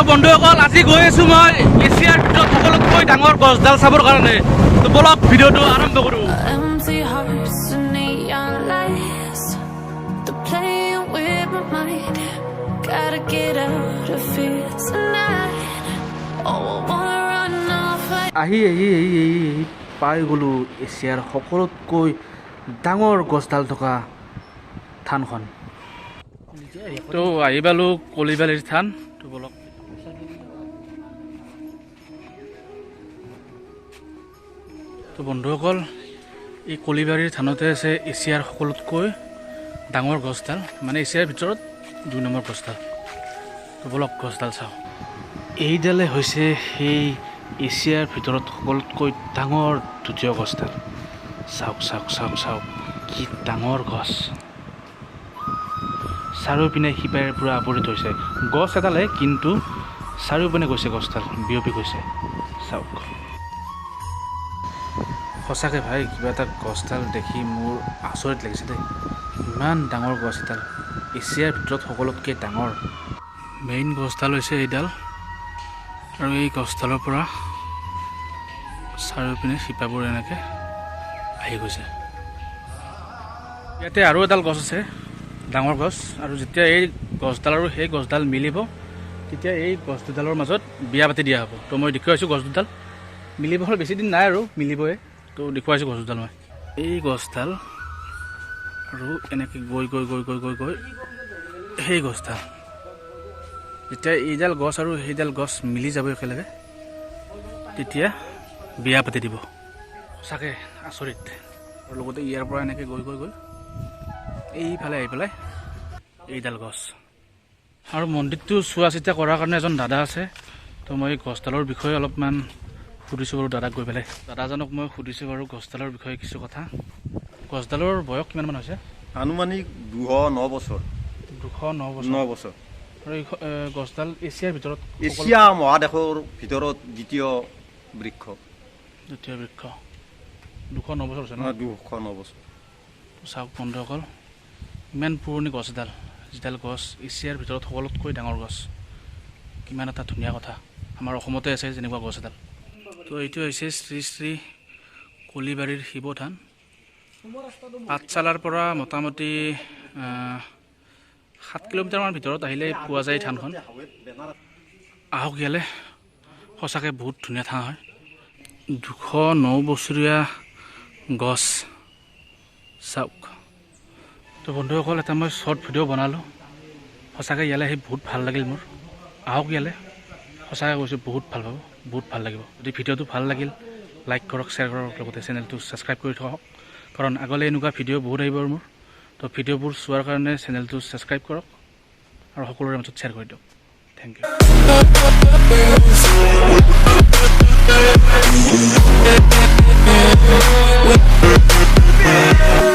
বন্ধুসকল আজি গৈ আছো মই এছিয়াৰ ভিতৰত সকলোতকৈ ডাঙৰ গছডাল চাবৰ কাৰণে তো বলক ভিডিঅ'টো আৰম্ভ কৰো আহি পাই গ'লো এছিয়াৰ সকলোতকৈ ডাঙৰ গছডাল থকা থানখন তো আহি পালো কলিবাৰীৰ থান তো বলক তো বন্ধুসকল এই কলিবাৰীৰ থানতে আছে এছিয়াৰ সকলোতকৈ ডাঙৰ গছডাল মানে এছিয়াৰ ভিতৰত 2 নম্বৰ গছডাল তো বলক গছডাল চাওঁ এইডালে হৈছে সেই এছিয়াৰ ভিতৰত সকলোতকৈ ডাঙৰ দ্বিতীয় গছডাল চাওক কি ডাঙৰ গছ চাৰিওপিনে শিপাৰে পূৰা আৱৰি থৈছে গছ এডালে কিন্তু চাৰিওপিনে গৈছে গছডাল বিয়পি গৈছে চাওক সঁচাকৈ ভাই কিবা এটা গছডাল দেখি মোৰ আচৰিত লাগিছে দেই ইমান ডাঙৰ গছ এডাল এছিয়াৰ ভিতৰত সকলোতকৈ ডাঙৰ মেইন গছডাল হৈছে এইডাল আৰু এই গছডালৰ পৰা চাৰিওপিনে শিপাবোৰ এনেকৈ আহি গৈছে ইয়াতে আৰু এডাল গছ আছে ডাঙৰ গছ আৰু যেতিয়া এই গছডাল আৰু সেই গছডাল মিলিব তেতিয়া এই গছ দুডালৰ মাজত বিয়া পাতি দিয়া হ'ব তো মই দেখুৱাইছোঁ গছ দুডাল মিলিব হ'ল বেছি দিন নাই আৰু মিলিবই তো দেখুৱাইছোঁ গছ দুডাল মই এই গছডাল আৰু এনেকৈ গৈ সেই গছডাল যেতিয়া এইডাল গছ আৰু সেইডাল গছ মিলি যাব একেলগে তেতিয়া বিয়া পাতি দিব সঁচাকৈ আচৰিত আৰু লগতে ইয়াৰ পৰা এনেকৈ গৈ এইফালে আহি পেলাই এইডাল গছ আৰু মন্দিৰটো চোৱা চিতা কৰাৰ কাৰণে এজন দাদা আছে তো মই গছডালৰ বিষয়ে অলপমান সুধিছোঁ বাৰু দাদাক গৈ পেলাই দাদাজনক মই সুধিছোঁ বাৰু গছডালৰ বিষয়ে কিছু কথা গছডালৰ বয়স কিমানমান হৈছে আনুমানিক 209 বছৰ 209 বছৰ আৰু এই গছডাল এছিয়াৰ ভিতৰত এছিয়া মহাদেশৰ ভিতৰত দ্বিতীয় বৃক্ষ 209 বছৰ হৈছে ন 209 বছৰ চাওক বন্ধুসকল ইমান পুৰণি গছ এডাল যিডাল গছ এছিয়াৰ ভিতৰত সকলোতকৈ ডাঙৰ গছ কিমান এটা ধুনীয়া কথা আমাৰ অসমতে আছে যেনেকুৱা গছ এডাল তো এইটো হৈছে শ্ৰী শ্ৰী কলিবাৰীৰ শিৱ থান পাঠশালাৰ পৰা মোটামুটি 7 কিলোমিটাৰমান ভিতৰত আহিলে পোৱা যায় থানখন আহক ইয়ালৈ সঁচাকৈ বহুত ধুনীয়া থান হয় 209 বছৰীয়া গছ চাওক তো বন্ধুসকল এটা মই শ্বৰ্ট ভিডিঅ' বনালোঁ সঁচাকৈ ইয়ালৈ আহি বহুত ভাল লাগিল মোৰ আহক ইয়ালৈ সঁচাকৈ কৈছোঁ বহুত ভাল পাব বহুত ভাল লাগিব যদি ভিডিঅ'টো ভাল লাগিল লাইক কৰক শ্বেয়াৰ কৰক লগতে চেনেলটো ছাবস্ক্ৰাইব কৰি থওক কাৰণ আগলৈ এনেকুৱা ভিডিঅ' বহুত আহিব মোৰ তো ভিডিঅ'বোৰ চোৱাৰ কাৰণে চেনেলটো ছাবস্ক্ৰাইব কৰক আৰু সকলোৰে মাজত শ্বেয়াৰ কৰি দিয়ক থেংক ইউ